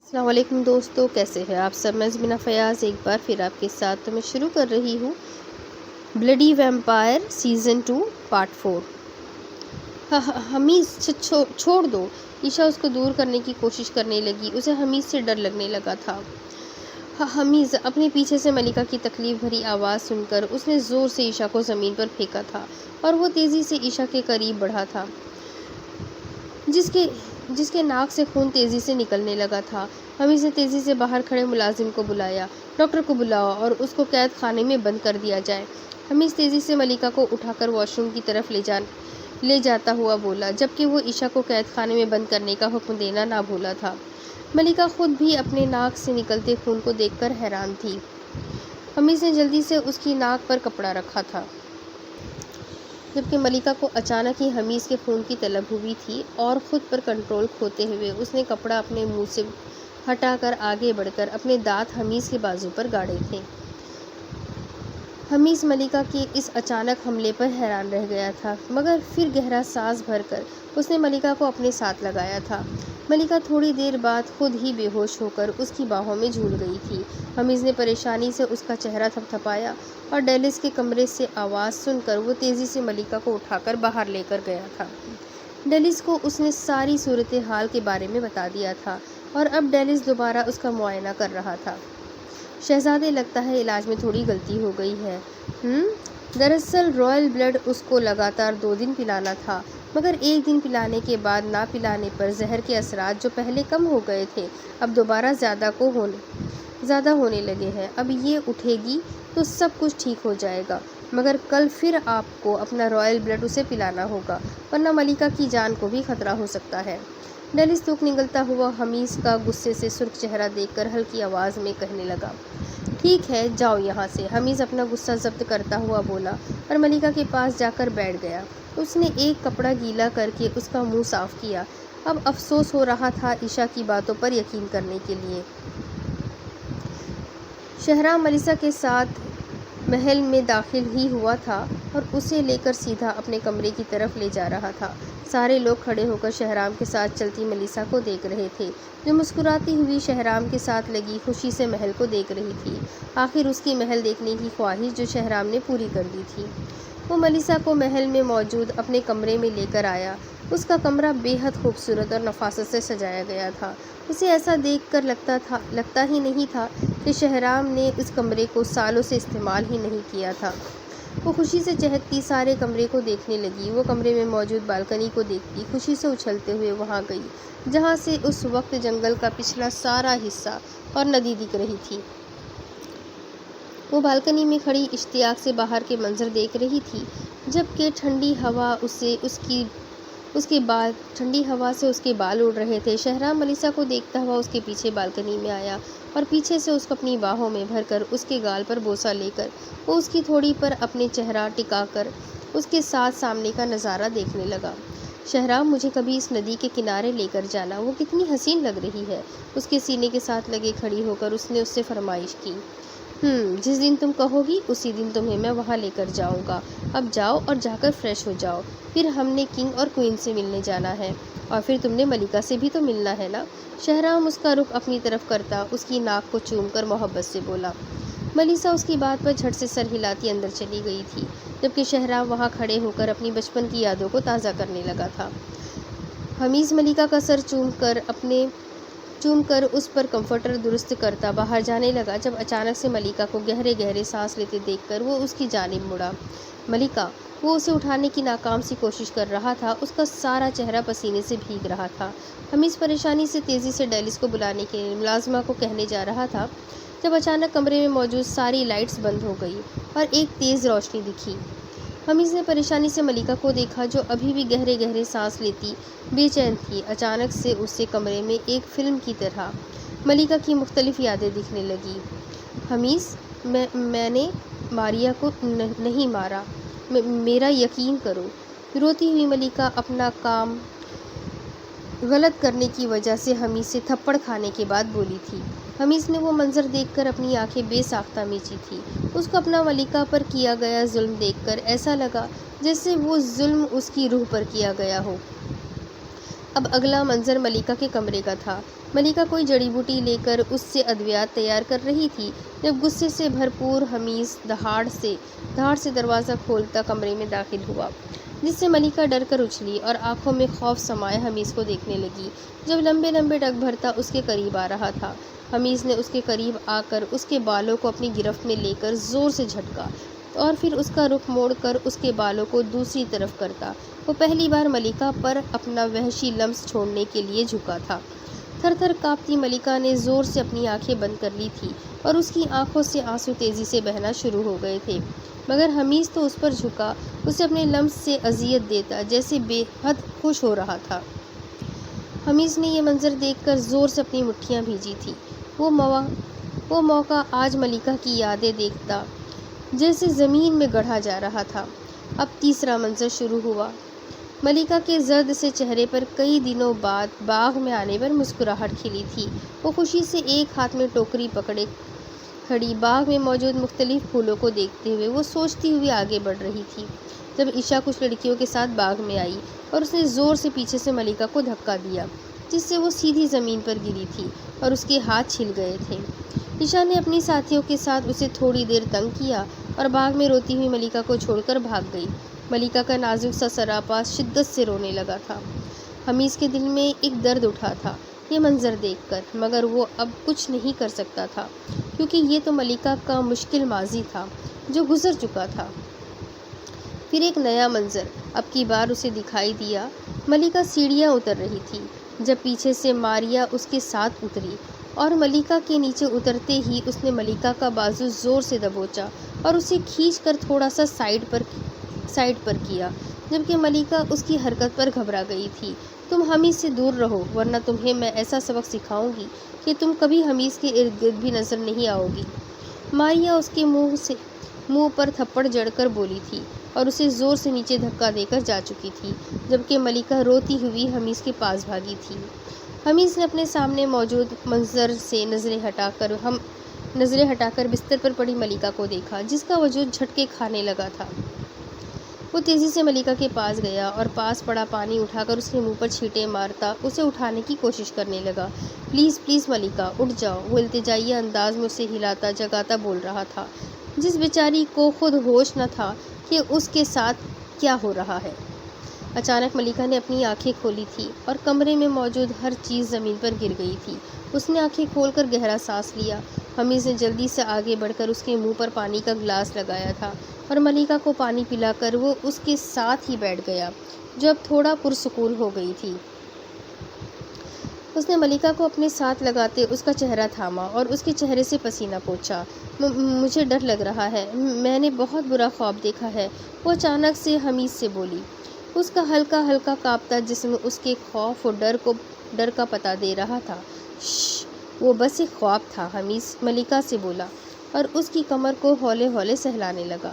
السلام علیکم دوستو، کیسے ہیں آپ سب؟ میں زمینہ فیاض ایک بار پھر آپ کے ساتھ تو میں شروع کر رہی ہوں بلڈی ویمپائر سیزن 2 پارٹ 4۔ حمیز چھوڑ دو، عشا اس کو دور کرنے کی کوشش کرنے لگی۔ اسے حمیز سے ڈر لگنے لگا تھا۔ حمیز اپنے پیچھے سے ملکہ کی تکلیف بھری آواز سن کر اس نے زور سے عشا کو زمین پر پھینکا تھا اور وہ تیزی سے عشا کے قریب بڑھا تھا، جس کے ناک سے خون تیزی سے نکلنے لگا تھا۔ حمیز نے تیزی سے باہر کھڑے ملازم کو بلایا۔ ڈاکٹر کو بلاؤ اور اس کو قید خانے میں بند کر دیا جائے۔ حمیز تیزی سے ملکہ کو اٹھا کر واش روم کی طرف لے جاتا ہوا بولا، جبکہ وہ عشا کو قید خانے میں بند کرنے کا حکم دینا نہ بھولا تھا۔ ملکہ خود بھی اپنے ناک سے نکلتے خون کو دیکھ کر حیران تھی۔ حمیز نے جلدی سے اس کی ناک پر کپڑا رکھا تھا، جبکہ ملکہ کو اچانک ہی حمیز کے خون کی طلب ہوئی تھی اور خود پر کنٹرول کھوتے ہوئے اس نے کپڑا اپنے منہ سے ہٹا کر آگے بڑھ کر اپنے دانت حمیز کے بازو پر گاڑے تھے۔ حمیز ملکہ کے اس اچانک حملے پر حیران رہ گیا تھا، مگر پھر گہرا سانس بھر کر اس نے ملکہ کو اپنے ساتھ لگایا تھا۔ ملکہ تھوڑی دیر بعد خود ہی بے ہوش ہو کر اس کی باہوں میں جھول گئی تھی۔ حمیز نے پریشانی سے اس کا چہرہ تھپتھپایا اور ڈیلس کے کمرے سے آواز سن کر وہ تیزی سے ملکہ کو اٹھا کر باہر لے کر گیا تھا۔ ڈیلس کو اس نے ساری صورتحال کے بارے میں بتا دیا تھا اور اب ڈیلس دوبارہ اس کا معائنہ کر رہا تھا۔ شہزادے، لگتا ہے علاج میں تھوڑی غلطی ہو گئی ہے۔ دراصل رائل بلڈ اس کو لگاتار 2 دن پلانا تھا، مگر 1 دن پلانے کے بعد نہ پلانے پر زہر کے اثرات جو پہلے کم ہو گئے تھے اب دوبارہ زیادہ ہونے لگے ہیں۔ اب یہ اٹھے گی تو سب کچھ ٹھیک ہو جائے گا، مگر کل پھر آپ کو اپنا رائل بلڈ اسے پلانا ہوگا، ورنہ ملکہ کی جان کو بھی خطرہ ہو سکتا ہے۔ ڈیلس تھوک نگلتا ہوا حمیز کا غصے سے سرخ چہرہ دیکھ کر ہلکی آواز میں کہنے لگا، ٹھیک ہے، جاؤ یہاں سے۔ حمیز اپنا غصہ ضبط کرتا ہوا بولا اور ملکہ کے پاس جا کر بیٹھ گیا۔ اس نے ایک کپڑا گیلا کر کے اس کا منہ صاف کیا۔ اب افسوس ہو رہا تھا عشا کی باتوں پر یقین کرنے کے لیے۔ شہرام ملیسا کے ساتھ محل میں داخل ہی ہوا تھا اور اسے لے کر سیدھا اپنے کمرے کی طرف لے جا رہا تھا۔ سارے لوگ کھڑے ہو کر شہرام کے ساتھ چلتی ملیسا کو دیکھ رہے تھے، جو مسکراتی ہوئی شہرام کے ساتھ لگی خوشی سے محل کو دیکھ رہی تھی۔ آخر اس کی محل دیکھنے کی خواہش جو شہرام نے پوری کر دی تھی۔ وہ ملیسا کو محل میں موجود اپنے کمرے میں لے کر آیا۔ اس کا کمرہ بے حد خوبصورت اور نفاست سے سجایا گیا تھا۔ اسے ایسا دیکھ کر لگتا ہی نہیں تھا کہ شہرام نے اس کمرے کو سالوں سے استعمال ہی نہیں کیا تھا۔ وہ خوشی سے چہکتی سارے کمرے کو دیکھنے لگی۔ وہ کمرے میں موجود بالکنی کو دیکھتی خوشی سے اچھلتے ہوئے وہاں گئی، جہاں سے اس وقت جنگل کا پچھلا سارا حصہ اور ندی دکھ رہی تھی۔ وہ بالکنی میں کھڑی اشتیاق سے باہر کے منظر دیکھ رہی تھی، جبکہ ٹھنڈی ہوا سے اس کے بال اڑ رہے تھے۔ شہرام ملیسا کو دیکھتا ہوا اس کے پیچھے بالکنی میں آیا اور پیچھے سے اس کو اپنی باہوں میں بھر کر اس کے گال پر بوسہ لے کر وہ اس کی تھوڑی پر اپنے چہرہ ٹکا کر اس کے ساتھ سامنے کا نظارہ دیکھنے لگا۔ شہرام، مجھے کبھی اس ندی کے کنارے لے کر جانا، وہ کتنی حسین لگ رہی ہے۔ اس کے سینے کے ساتھ لگے کھڑی ہو کر اس نے اس سے فرمائش کی۔ جس دن تم کہو گی اسی دن تمہیں میں وہاں لے کر جاؤں گا۔ اب جاؤ اور جا کر فریش ہو جاؤ، پھر ہم نے کنگ اور کوئین سے ملنے جانا ہے، اور پھر تم نے ملکہ سے بھی تو ملنا ہے نا۔ شہرام اس کا رخ اپنی طرف کرتا اس کی ناک کو چوم کر محبت سے بولا۔ ملیسا اس کی بات پر جھٹ سے سر ہلاتی اندر چلی گئی تھی، جبکہ شہرام وہاں کھڑے ہو کر اپنی بچپن کی یادوں کو تازہ کرنے لگا تھا۔ حمیز ملکہ کا سر چوم کر اس پر کمفرٹر درست کرتا باہر جانے لگا، جب اچانک سے ملکہ کو گہرے گہرے سانس لیتے دیکھ کر وہ اس کی جانب مڑا۔ ملکہ! وہ اسے اٹھانے کی ناکام سی کوشش کر رہا تھا، اس کا سارا چہرہ پسینے سے بھیگ رہا تھا۔ حمیز پریشانی سے تیزی سے ڈیلس کو بلانے کے لیے ملازمہ کو کہنے جا رہا تھا، جب اچانک کمرے میں موجود ساری لائٹس بند ہو گئی اور ایک تیز روشنی دکھی۔ حمیز نے پریشانی سے ملکہ کو دیکھا، جو ابھی بھی گہرے گہرے سانس لیتی بے چین تھی۔ اچانک سے اسے کمرے میں ایک فلم کی طرح ملکہ کی مختلف یادیں دکھنے لگیں۔ حمیز، میں نے ماریا کو نہیں مارا، میرا یقین کرو۔ روتی ہوئی ملکہ اپنا کام غلط کرنے کی وجہ سے حمیز سے تھپڑ کھانے کے بعد بولی تھی۔ حمیز نے وہ منظر دیکھ کر اپنی آنکھیں بے ساختہ میچی تھی۔ اس کو اپنا ملکہ پر کیا گیا ظلم دیکھ کر ایسا لگا جیسے وہ ظلم اس کی روح پر کیا گیا ہو۔ اب اگلا منظر ملکہ کے کمرے کا تھا۔ ملکہ کوئی جڑی بوٹی لے کر اس سے ادویات تیار کر رہی تھی جب غصے سے بھرپور حمیز دھاڑ سے دروازہ کھولتا کمرے میں داخل ہوا، جس سے ملکہ ڈر کر اچھلی اور آنکھوں میں خوف سمائے حمیز کو دیکھنے لگی جب لمبے لمبے ڈگ بھرتا اس کے قریب آ رہا تھا۔ حمیز نے اس کے قریب آ کر اس کے بالوں کو اپنی گرفت میں لے کر زور سے جھٹکا اور پھر اس کا رخ موڑ کر اس کے بالوں کو دوسری طرف کرتا وہ پہلی بار ملکہ پر اپنا وحشی لمس چھوڑنے کے لیے جھکا تھا۔ تھر تھر کانپتی ملکہ نے زور سے اپنی آنکھیں بند کر لی تھی اور اس کی آنکھوں سے آنسو تیزی سے بہنا شروع ہو گئے تھے، مگر حمیز تو اس پر جھکا اسے اپنے لمس سے اذیت دیتا جیسے بے حد خوش ہو رہا تھا۔ حمیز نے یہ منظر دیکھ کر زور سے اپنی مٹھیاں بھیجی تھی۔ وہ موقع آج ملکہ کی یادیں دیکھتا جیسے زمین میں گڑھا جا رہا تھا۔ اب تیسرا منظر شروع ہوا۔ ملکہ کے زرد سے چہرے پر کئی دنوں بعد باغ میں آنے پر مسکراہٹ کھلی تھی۔ وہ خوشی سے ایک ہاتھ میں ٹوکری پکڑے کھڑی باغ میں موجود مختلف پھولوں کو دیکھتے ہوئے وہ سوچتی ہوئی آگے بڑھ رہی تھی جب عشا کچھ لڑکیوں کے ساتھ باغ میں آئی اور اس نے زور سے پیچھے سے ملکہ کو دھکا دیا جس سے وہ سیدھی زمین پر گری تھی اور اس کے ہاتھ چھل گئے تھے۔ عشا نے اپنی ساتھیوں کے ساتھ اسے تھوڑی دیر تنگ کیا اور باغ میں روتی ہوئی ملکہ کو چھوڑ کر بھاگ گئی۔ ملکہ کا نازک سا سراپا شدت سے رونے لگا تھا۔ حمیز کے دل میں ایک درد اٹھا تھا یہ منظر دیکھ کر، مگر وہ اب کچھ نہیں کر سکتا تھا کیونکہ یہ تو ملکہ کا مشکل ماضی تھا جو گزر چکا تھا۔ پھر ایک نیا منظر اب کی بار اسے دکھائی دیا۔ ملکہ سیڑھیاں اتر رہی تھی جب پیچھے سے ماریا اس کے ساتھ اتری اور ملکہ کے نیچے اترتے ہی اس نے ملکہ کا بازو زور سے دبوچا اور اسے کھینچ کر تھوڑا سا سائیڈ پر کیا، جبکہ ملکہ اس کی حرکت پر گھبرا گئی تھی۔ تم حمیز سے دور رہو ورنہ تمہیں میں ایسا سبق سکھاؤں گی کہ تم کبھی حمیز کے ارد گرد بھی نظر نہیں آؤ گی۔ ماریا اس کے منہ پر تھپڑ جڑ کر بولی تھی اور اسے زور سے نیچے دھکا دے کر جا چکی تھی، جبکہ ملکہ روتی ہوئی حمیز کے پاس بھاگی تھی۔ حمیز نے اپنے سامنے موجود منظر سے نظریں ہٹا کر بستر پر پڑی ملکہ کو دیکھا جس کا وجود جھٹکے کھانے لگا تھا۔ وہ تیزی سے ملکہ کے پاس گیا اور پاس پڑا پانی اٹھا کر اس کے منہ پر چھینٹے مارتا اسے اٹھانے کی کوشش کرنے لگا۔ پلیز پلیز ملکہ اٹھ جاؤ، وہ التجائی انداز میں اسے ہلاتا جگاتا بول رہا تھا جس بیچاری کو خود ہوش نہ تھا کہ اس کے ساتھ کیا ہو رہا ہے۔ اچانک ملکہ نے اپنی آنکھیں کھولی تھی اور کمرے میں موجود ہر چیز زمین پر گر گئی تھی۔ اس نے آنکھیں کھول کر گہرا سانس لیا۔ حمیز نے جلدی سے آگے بڑھ کر اس کے منہ پر پانی کا گلاس لگایا تھا اور ملکہ کو پانی پلا کر وہ اس کے ساتھ ہی بیٹھ گیا جو اب تھوڑا پرسکون ہو گئی تھی۔ اس نے ملکہ کو اپنے ساتھ لگاتے اس کا چہرہ تھاما اور اس کے چہرے سے پسینہ پوچھا۔ مجھے ڈر لگ رہا ہے، میں نے بہت برا خواب دیکھا ہے، وہ اچانک سے حمیز سے بولی۔ اس کا ہلکا ہلکا کانپتا جسم اس کے خوف اور ڈر کا پتہ دے رہا تھا۔ شش، وہ بس ایک خواب تھا، حمیز ملکہ سے بولا اور اس کی کمر کو ہولے ہولے سہلانے لگا۔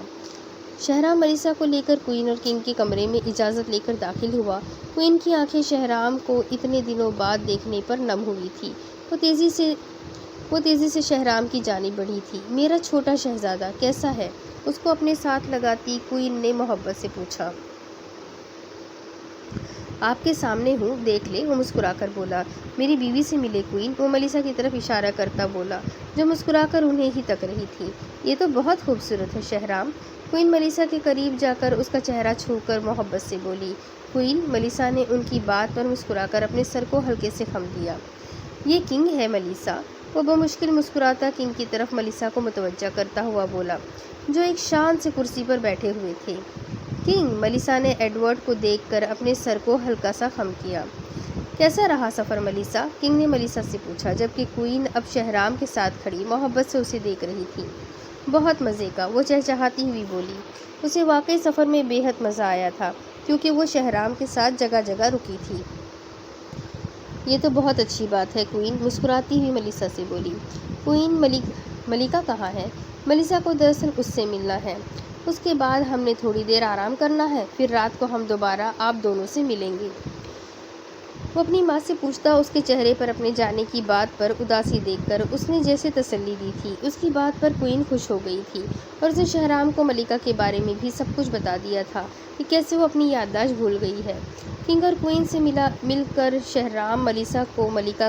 شہرام ملیسا کو لے کر کوئن اور کنگ کے کمرے میں اجازت لے کر داخل ہوا۔ کوئن کی آنکھیں شہرام کو اتنے دنوں بعد دیکھنے پر نم ہوئی تھی۔ وہ تیزی سے شہرام کی جانب بڑھی تھی۔ میرا چھوٹا شہزادہ کیسا ہے؟ اس کو اپنے ساتھ لگاتی کوئن نے محبت سے پوچھا۔ آپ کے سامنے ہوں، دیکھ لے، وہ مسکرا کر بولا۔ میری بیوی سے ملے کوئن، وہ ملیسا کی طرف اشارہ کرتا بولا جو مسکرا کر انہیں ہی تک رہی تھی۔ یہ تو بہت خوبصورت ہے شہرام، کوئن ملیسا کے قریب جا کر اس کا چہرہ چھو کر محبت سے بولی۔ کوئن ملیسا نے ان کی بات پر مسکرا کر اپنے سر کو ہلکے سے خم دیا۔ یہ کنگ ہے ملیسا، وہ بمشکل مسکراتا کنگ کی طرف ملیسا کو متوجہ کرتا ہوا بولا جو ایک شان سے کرسی پر بیٹھے ہوئے تھے۔ کنگ، ملیسا نے ایڈورڈ کو دیکھ کر اپنے سر کو ہلکا سا خم کیا۔ کیسا رہا سفر ملیسا؟ کنگ نے ملیسا سے پوچھا جبکہ کوئن اب شہرام کے ساتھ کھڑی محبت سے اسے دیکھ رہی تھی۔ بہت مزے کا، وہ چہچہاتی ہوئی بولی۔ اسے واقعی سفر میں بے حد مزہ آیا تھا کیونکہ وہ شہرام کے ساتھ جگہ جگہ رکی تھی۔ یہ تو بہت اچھی بات ہے کوئن، مسکراتی ہوئی ملیسا سے بولی۔ کوئن، ملکہ کہاں ہے؟ ملیسا کو دراصل اس سے ملنا ہے، اس کے بعد ہم نے تھوڑی دیر آرام کرنا ہے، پھر رات کو ہم دوبارہ آپ دونوں سے ملیں گے۔ وہ اپنی ماں سے پوچھتا اس کے چہرے پر اپنے جانے کی بات پر اداسی دیکھ کر اس نے جیسے تسلی دی تھی۔ اس کی بات پر کوئن خوش ہو گئی تھی اور اس نے شہرام کو ملکہ کے بارے میں بھی سب کچھ بتا دیا تھا کہ کیسے وہ اپنی یادداشت بھول گئی ہے۔ کنگ اور کوئن سے مل کر شہرام ملیسا کو ملکہ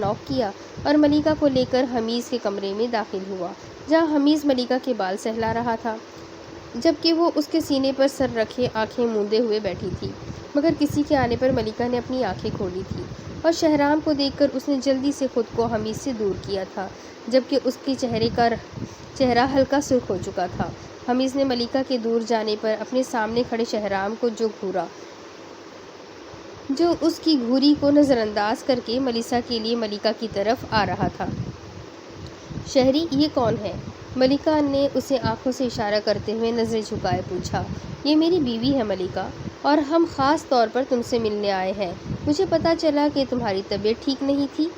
نوک کیا اور ملیکا کو لے کر حمیز کے کمرے میں داخل ہوا، جہاں حمیز ملیکا کے بال سہلا رہا تھا، جبکہ وہ اس کے سینے پر سر رکھے آنکھیں موندے ہوئے بیٹھی تھی۔ مگر کسی کے آنے پر ملیکا نے اپنی آنکھیں کھولی تھی اور شہرام کو دیکھ کر اس نے جلدی سے خود کو حمیز سے دور کیا تھا، جبکہ اس کے چہرہ ہلکا سرخ ہو چکا تھا۔ حمیز نے ملیکا کے دور جانے پر اپنے سامنے کھڑے شہرام کو گھورا، جو اس کی گھوری کو نظر انداز کر کے ملیسا کے لیے ملیکا کی طرف آ رہا تھا۔ شہری، یہ کون ہے؟ ملیکا نے اسے آنکھوں سے اشارہ کرتے ہوئے نظریں جھکائے پوچھا۔ یہ میری بیوی ہے ملیکا، اور ہم خاص طور پر تم سے ملنے آئے ہیں۔ مجھے پتا چلا کہ تمہاری طبیعت ٹھیک نہیں تھی۔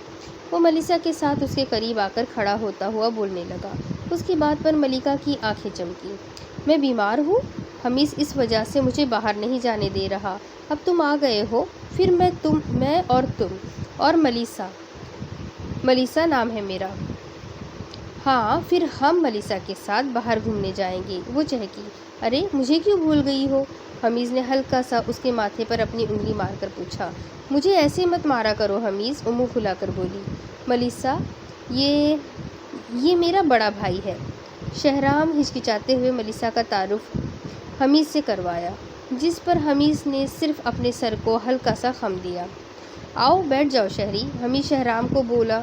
وہ ملیسا کے ساتھ اس کے قریب آ کر کھڑا ہوتا ہوا بولنے لگا۔ اس کی بات پر ملیکا کی آنکھیں چمکیں۔ میں بیمار ہوں، حمیز اس وجہ سے مجھے باہر نہیں جانے دے رہا۔ اب تم آ گئے ہو، پھر میں اور تم اور ملیسا نام ہے میرا۔ ہاں، پھر ہم ملیسا کے ساتھ باہر گھومنے جائیں گے، وہ چہکی۔ ارے، مجھے کیوں بھول گئی ہو؟ حمیز نے ہلکا سا اس کے ماتھے پر اپنی انگلی مار کر پوچھا۔ مجھے ایسے مت مارا کرو حمیز، وہ منہ پھلا کر بولی۔ ملیسا، یہ میرا بڑا بھائی ہے۔ شہرام ہچکچاتے ہوئے ملیسا کا تعارف حمیز سے کروایا، جس پر حمیز نے صرف اپنے سر کو ہلکا سا خم دیا۔ آؤ بیٹھ جاؤ شہری، حمیز شہرام کو بولا،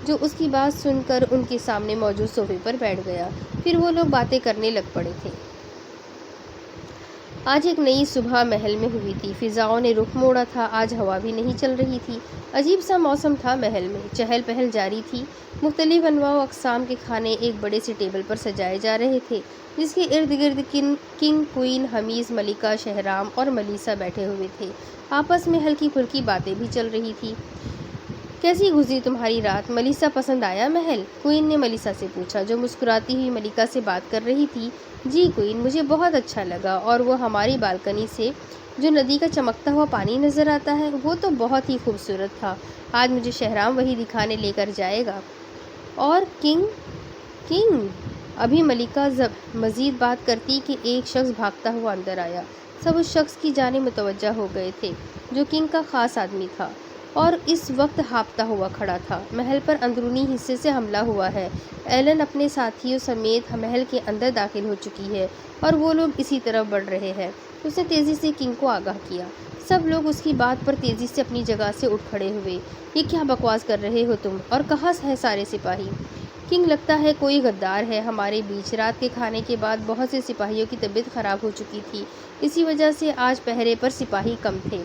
جو اس کی بات سن کر ان کے سامنے موجود صوفے پر بیٹھ گیا۔ پھر وہ لوگ باتیں کرنے لگ پڑے تھے۔ آج ایک نئی صبح محل میں ہوئی تھی۔ فضاؤں نے رخ موڑا تھا، آج ہوا بھی نہیں چل رہی تھی۔ عجیب سا موسم تھا محل میں، چہل پہل جاری تھی۔ مختلف انواع و اقسام کے کھانے ایک بڑے سے ٹیبل پر سجائے جا رہے تھے، جس کے ارد گرد کنگ، کوئین، حمیز، ملیکا، شہرام اور ملیسا بیٹھے ہوئے تھے۔ آپس میں ہلکی پھلکی باتیں بھی چل رہی تھی۔ کیسی گزری تمہاری رات؟ ملیسا، پسند آیا محل؟ کوئین نے ملیسا سے پوچھا، جو مسکراتی ہوئی ملیکا سے بات کر رہی تھی۔ جی کوئین، مجھے بہت اچھا لگا، اور وہ ہماری بالکنی سے جو ندی کا چمکتا ہوا پانی نظر آتا ہے، وہ تو بہت ہی خوبصورت تھا۔ آج مجھے شہرام وہی دکھانے لے کر جائے گا۔ اور کنگ؟ ابھی ملیکا مزید بات کرتی کہ ایک شخص بھاگتا ہوا اندر آیا۔ سب اس شخص کی جانب متوجہ ہو گئے تھے، جو کنگ کا خاص آدمی تھا اور اس وقت ہانپتا ہوا کھڑا تھا۔ محل پر اندرونی حصے سے حملہ ہوا ہے۔ ایلن اپنے ساتھیوں سمیت محل کے اندر داخل ہو چکی ہے، اور وہ لوگ اسی طرف بڑھ رہے ہیں۔ اس نے تیزی سے کنگ کو آگاہ کیا۔ سب لوگ اس کی بات پر تیزی سے اپنی جگہ سے اٹھ کھڑے ہوئے۔ یہ کیا بکواس کر رہے ہو تم؟ اور کہاں ہے سارے سپاہی؟ کنگ، لگتا ہے کوئی غدار ہے ہمارے بیچ۔ رات کے کھانے کے بعد بہت سے سپاہیوں کی طبیعت خراب ہو چکی تھی، اسی وجہ سے آج پہرے پر سپاہی کم تھے۔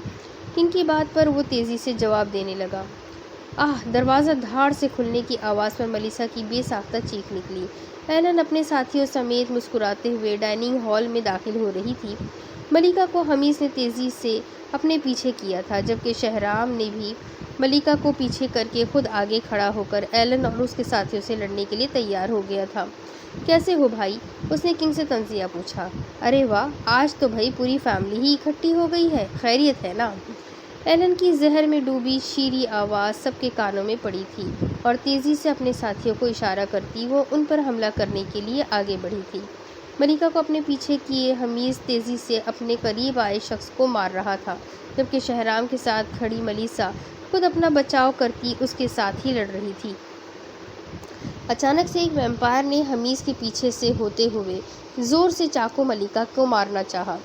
کنگ کی بات پر وہ تیزی سے جواب دینے لگا۔ دروازہ دھاڑ سے کھلنے کی آواز پر ملیسا کی بے ساختہ چیخ نکلی۔ ایلن اپنے ساتھیوں سمیت مسکراتے ہوئے ڈائننگ ہال میں داخل ہو رہی تھی۔ ملیکا کو حمیز نے تیزی سے اپنے پیچھے کیا تھا، جبکہ شہرام نے بھی ملیکا کو پیچھے کر کے خود آگے کھڑا ہو کر ایلن اور اس کے ساتھیوں سے لڑنے کے لیے تیار ہو گیا تھا۔ کیسے ہو بھائی؟ اس نے کنگ سے تنزیہ پوچھا۔ ارے واہ، آج تو بھائی پوری فیملی ہی اکٹھی ہو گئی ہے، خیریت ہے نا؟ ایلن کی زہر میں ڈوبی شیریں آواز سب کے کانوں میں پڑی تھی، اور تیزی سے اپنے ساتھیوں کو اشارہ کرتی وہ ان پر حملہ کرنے کے لیے آگے بڑھی تھی۔ ملیکا کو اپنے پیچھے کیے حمیز تیزی سے اپنے قریب آئے شخص کو مار رہا تھا، جبکہ شہرام کے ساتھ کھڑی ملیسا خود اپنا بچاؤ کرتی اس کے ساتھ ہی لڑ رہی تھی۔ اچانک سے ایک ویمپائر نے حمیز کے پیچھے سے ہوتے ہوئے زور سے چاقو ملیکا کو مارنا چاہا،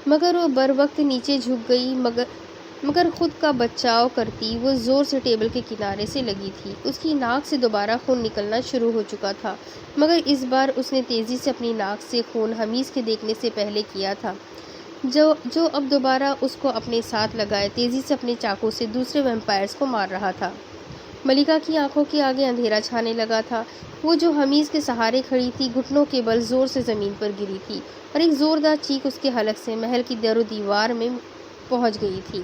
مگر وہ بروقت نیچے جھک گئی۔ مگر خود کا بچاؤ کرتی وہ زور سے ٹیبل کے کنارے سے لگی تھی۔ اس کی ناک سے دوبارہ خون نکلنا شروع ہو چکا تھا، مگر اس بار اس نے تیزی سے اپنی ناک سے خون حمیز کے دیکھنے سے پہلے کیا تھا، جو اب دوبارہ اس کو اپنے ساتھ لگائے تیزی سے اپنے چاقو سے دوسرے ویمپائرز کو مار رہا تھا۔ ملیکا کی آنکھوں کے آگے اندھیرا چھانے لگا تھا۔ وہ جو حمیز کے سہارے کھڑی تھی، گھٹنوں کے بل زور سے زمین پر گری تھی، اور ایک زوردار چیخ اس کے حلق سے محل کی در و دیوار میں پہنچ گئی تھی۔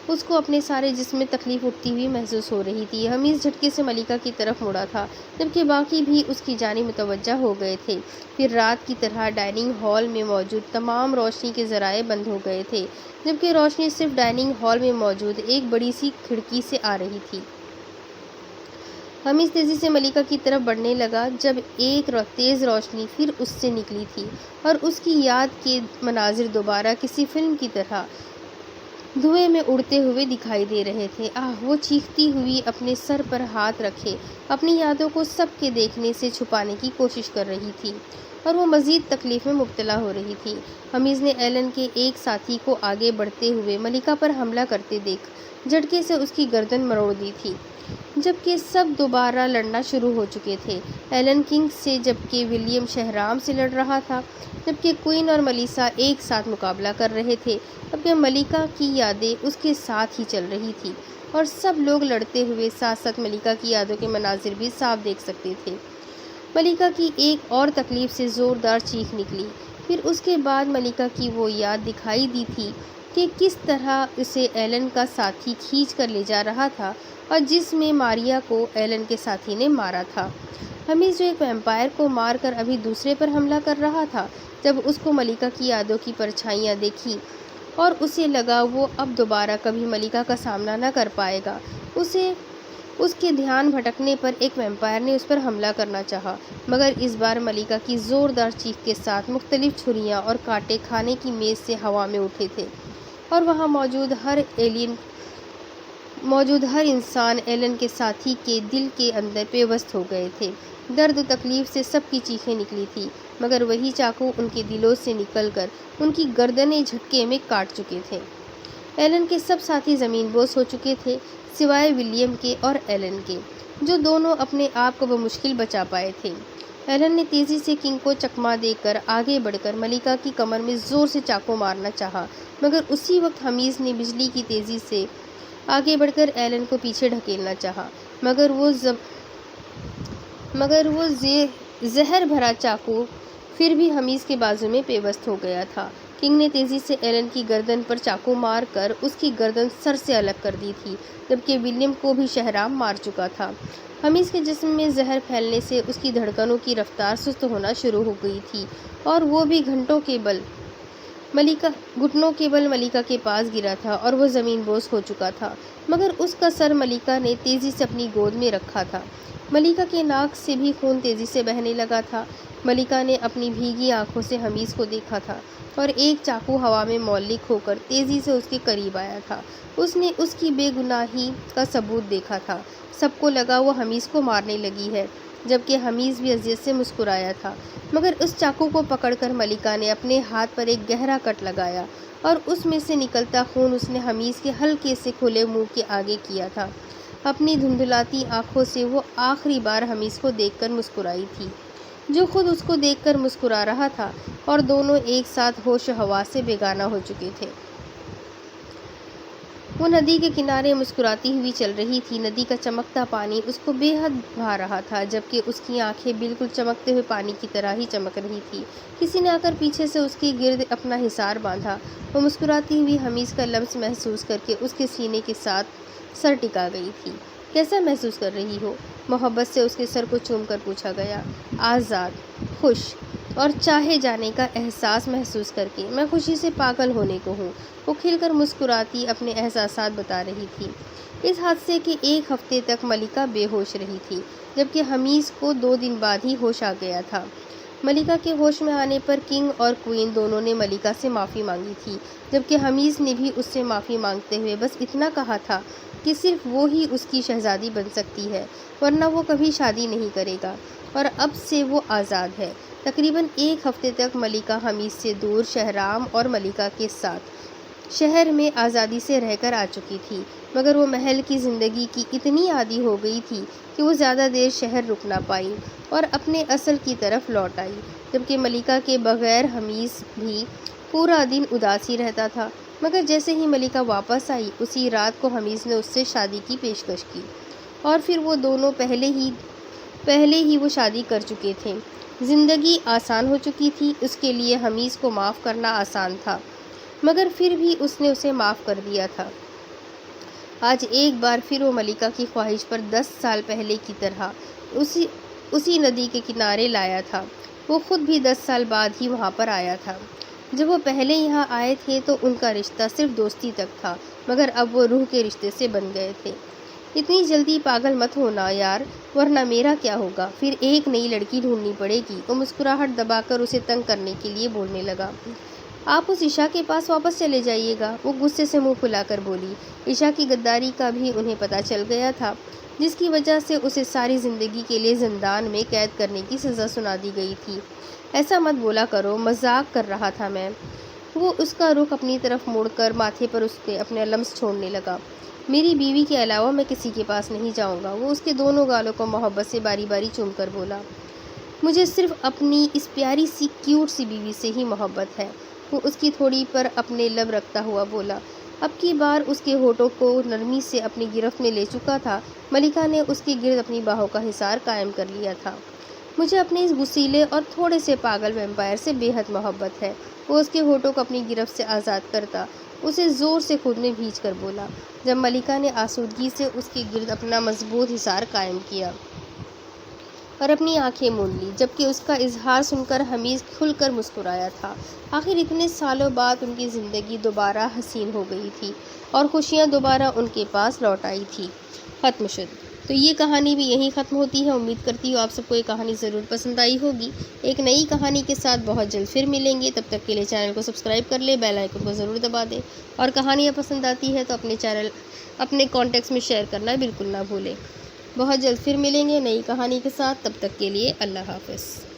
اس کو اپنے سارے جسم میں تکلیف اٹھتی ہوئی محسوس ہو رہی تھی۔ حمیز جھٹکے سے ملیکا کی طرف مڑا تھا، جبکہ باقی بھی اس کی جانب متوجہ ہو گئے تھے۔ پھر رات کی طرح ڈائننگ ہال میں موجود تمام روشنی کے ذرائع بند ہو گئے تھے، جبکہ روشنی صرف ڈائننگ ہال میں موجود ایک بڑی سی کھڑکی سے آ رہی تھی۔ حمیز تیزی سے ملکہ کی طرف بڑھنے لگا جب ایک تیز روشنی پھر اس سے نکلی تھی اور اس کی یاد کے مناظر دوبارہ کسی فلم کی طرح دھوئیں میں اڑتے ہوئے دکھائی دے رہے تھے۔ وہ چیختی ہوئی اپنے سر پر ہاتھ رکھے اپنی یادوں کو سب کے دیکھنے سے چھپانے کی کوشش کر رہی تھی اور وہ مزید تکلیف میں مبتلا ہو رہی تھی۔ حمیز نے ایلن کے ایک ساتھی کو آگے بڑھتے ہوئے ملکہ پر حملہ کرتے دیکھ جھٹکے سے اس کی گردن مروڑ دی تھی، جبکہ سب دوبارہ لڑنا شروع ہو چکے تھے۔ ایلن کنگ سے جبکہ ولیم شہرام سے لڑ رہا تھا، جبکہ کوئن اور ملیسا ایک ساتھ مقابلہ کر رہے تھے، جبکہ ملکہ کی یادیں اس کے ساتھ ہی چل رہی تھی اور سب لوگ لڑتے ہوئے ساتھ ساتھ ملکہ کی یادوں کے مناظر بھی صاف دیکھ سکتے تھے۔ ملکہ کی ایک اور تکلیف سے زوردار چیخ نکلی، پھر اس کے بعد ملکہ کی وہ یاد دکھائی دی تھی کہ کس طرح اسے ایلن کا ساتھی کھینچ کر لے جا رہا تھا اور جس میں ماریا کو ایلن کے ساتھی نے مارا تھا۔ حمیز جو ایک ویمپائر کو مار کر ابھی دوسرے پر حملہ کر رہا تھا، جب اس کو ملکہ کی یادوں کی پرچھائیاں دیکھی اور اسے لگا وہ اب دوبارہ کبھی ملکہ کا سامنا نہ کر پائے گا، اس کے دھیان بھٹکنے پر ایک ویمپائر نے اس پر حملہ کرنا چاہا، مگر اس بار ملکہ کی زوردار چیخ کے ساتھ مختلف چھریاں اور کانٹے کھانے کی میز سے ہوا میں اٹھے تھے اور وہاں موجود ہر انسان ایلن کے ساتھی کے دل کے اندر پیوست ہو گئے تھے۔ درد و تکلیف سے سب کی چیخیں نکلی تھی، مگر وہی چاقو ان کے دلوں سے نکل کر ان کی گردنیں جھٹکے میں کاٹ چکے تھے۔ ایلن کے سب ساتھی زمین بوس ہو چکے تھے، سوائے ولیم کے اور ایلن کے، جو دونوں اپنے آپ کو بمشکل بچا پائے تھے۔ ایلن نے تیزی سے کنگ کو چکما دے کر آگے بڑھ کر ملکہ کی کمر میں زور سے چاقو مارنا چاہا، مگر اسی وقت حمیز نے بجلی کی تیزی سے آگے بڑھ کر ایلن کو پیچھے ڈھکیلنا چاہا، مگر وہ زہر بھرا چاقو پھر بھی حمیز کے بازو میں پیوست ہو گیا تھا۔ کنگ نے تیزی سے ایلن کی گردن پر چاقو مار کر اس کی گردن سر سے الگ کر دی تھی، جبکہ ولیم کو بھی شہرام مار چکا تھا۔ حمیز کے جسم میں زہر پھیلنے سے اس کی دھڑکنوں کی رفتار سست ہونا شروع ہو گئی تھی اور وہ بھی گھٹنوں کے بل ملکہ کے پاس گرا تھا اور وہ زمین بوس ہو چکا تھا، مگر اس کا سر ملکہ نے تیزی سے اپنی گود میں رکھا تھا۔ ملکہ کے ناک سے بھی خون تیزی سے بہنے لگا تھا۔ ملکہ نے اپنی بھیگی آنکھوں سے حمیز کو دیکھا تھا اور ایک چاقو ہوا میں معلق ہو کر تیزی سے اس کے قریب آیا تھا۔ اس نے اس کی بے گناہی کا ثبوت دیکھا تھا۔ سب کو لگا وہ حمیز کو مارنے لگی ہے، جبکہ حمیز بھی اذیت سے مسکرایا تھا، مگر اس چاقو کو پکڑ کر ملکہ نے اپنے ہاتھ پر ایک گہرا کٹ لگایا اور اس میں سے نکلتا خون اس نے حمیز کے ہلکے سے کھلے منہ کے آگے کیا تھا۔ اپنی دھندلاتی آنکھوں سے وہ آخری بار حمیز کو دیکھ کر مسکرائی تھی، جو خود اس کو دیکھ کر مسکرا رہا تھا، اور دونوں ایک ساتھ ہوش و حواس سے بیگانہ ہو چکے تھے۔ وہ ندی کے کنارے مسکراتی ہوئی چل رہی تھی۔ ندی کا چمکتا پانی اس کو بے حد بھا رہا تھا، جبکہ اس کی آنکھیں بالکل چمکتے ہوئے پانی کی طرح ہی چمک رہی تھی۔ کسی نے آ کر پیچھے سے اس کے گرد اپنا حصار باندھا۔ وہ مسکراتی ہوئی حمیز کا لمس محسوس کر کے اس کے سینے کے ساتھ سر ٹکا گئی تھی۔ کیسا محسوس کر رہی ہو؟ محبت سے اس کے سر کو چوم کر پوچھا گیا۔ آزاد، خوش اور چاہے جانے کا احساس محسوس کر کے میں خوشی سے پاگل ہونے کو ہوں، وہ کھل کر مسکراتی اپنے احساسات بتا رہی تھی۔ اس حادثے کے ایک ہفتے تک ملکہ بے ہوش رہی تھی، جبکہ حمیز کو 2 دن بعد ہی ہوش آ گیا تھا۔ ملکہ کے ہوش میں آنے پر کنگ اور کوئن دونوں نے ملکہ سے معافی مانگی تھی، جبکہ حمیز نے بھی اس سے معافی مانگتے ہوئے بس اتنا کہا تھا کہ صرف وہ ہی اس کی شہزادی بن سکتی ہے، ورنہ وہ کبھی شادی نہیں کرے گا، اور اب سے وہ آزاد ہے۔ تقریباً 1 ہفتے تک ملکہ حمیز سے دور شہرام اور ملکہ کے ساتھ شہر میں آزادی سے رہ کر آ چکی تھی، مگر وہ محل کی زندگی کی اتنی عادی ہو گئی تھی کہ وہ زیادہ دیر شہر رک نہ پائی اور اپنے اصل کی طرف لوٹ آئی، جبکہ ملکہ کے بغیر حمیز بھی پورا دن اداس ہی رہتا تھا۔ مگر جیسے ہی ملکہ واپس آئی، اسی رات کو حمیز نے اس سے شادی کی پیشکش کی، اور پھر وہ دونوں پہلے ہی وہ شادی کر چکے تھے۔ زندگی آسان ہو چکی تھی، اس کے لیے حمیز کو معاف کرنا آسان تھا، مگر پھر بھی اس نے اسے معاف کر دیا تھا۔ آج ایک بار پھر وہ ملکہ کی خواہش پر 10 سال پہلے کی طرح اسی ندی کے کنارے لایا تھا۔ وہ خود بھی 10 سال بعد ہی وہاں پر آیا تھا۔ جب وہ پہلے یہاں آئے تھے تو ان کا رشتہ صرف دوستی تک تھا، مگر اب وہ روح کے رشتے سے بن گئے تھے۔ اتنی جلدی پاگل مت ہونا یار، ورنہ میرا کیا ہوگا؟ پھر ایک نئی لڑکی ڈھونڈنی پڑے گی۔ وہ مسکراہٹ دبا کر اسے تنگ کرنے کے لیے بولنے لگا۔ آپ اس عشا کے پاس واپس چلے جائیے گا، وہ غصے سے منہ پھلا کر بولی۔ عشا کی غداری کا بھی انہیں پتہ چل گیا تھا، جس کی وجہ سے اسے ساری زندگی کے لیے زندان میں قید کرنے کی سزا سنا دی گئی تھی۔ ایسا مت بولا کرو، مذاق کر رہا تھا میں۔ وہ اس کا رخ اپنی طرف موڑ کر ماتھے پر اس کے اپنا لمس چھوڑنے لگا۔ میری بیوی کے علاوہ میں کسی کے پاس نہیں جاؤں گا، وہ اس کے دونوں گالوں کو محبت سے باری باری چوم کر بولا۔ مجھے صرف اپنی اس پیاری سی کیوٹ سی بیوی سے ہی محبت ہے، وہ اس کی تھوڑی پر اپنے لب رکھتا ہوا بولا۔ اب کی بار اس کے ہونٹوں کو نرمی سے اپنی گرفت میں لے چکا تھا۔ ملکہ نے اس کے گرد اپنی باہوں کا حصار قائم کر لیا تھا۔ مجھے اپنے اس غسیلے اور تھوڑے سے پاگل ویمپائر سے بے حد محبت ہے، وہ اس کے ہونٹوں کو اپنی گرفت سے آزاد کرتا اسے زور سے خود میں بھینچ کر بولا، جب ملکہ نے آسودگی سے اس کے گرد اپنا مضبوط حصار قائم کیا اور اپنی آنکھیں موند لی، جبکہ اس کا اظہار سن کر حمید کھل کر مسکرایا تھا۔ آخر اتنے سالوں بعد ان کی زندگی دوبارہ حسین ہو گئی تھی اور خوشیاں دوبارہ ان کے پاس لوٹ آئی تھی۔ ختم شد۔ تو یہ کہانی بھی یہیں ختم ہوتی ہے۔ امید کرتی ہوں آپ سب کو یہ کہانی ضرور پسند آئی ہوگی۔ ایک نئی کہانی کے ساتھ بہت جلد پھر ملیں گے، تب تک کے لیے چینل کو سبسکرائب کر لیں، بیل آئیکن کو ضرور دبا دیں، اور کہانیاں پسند آتی ہے تو اپنے کانٹیکٹس میں شیئر کرنا بالکل نہ بھولیں۔ بہت جلد پھر ملیں گے نئی کہانی کے ساتھ، تب تک کے لیے اللہ حافظ۔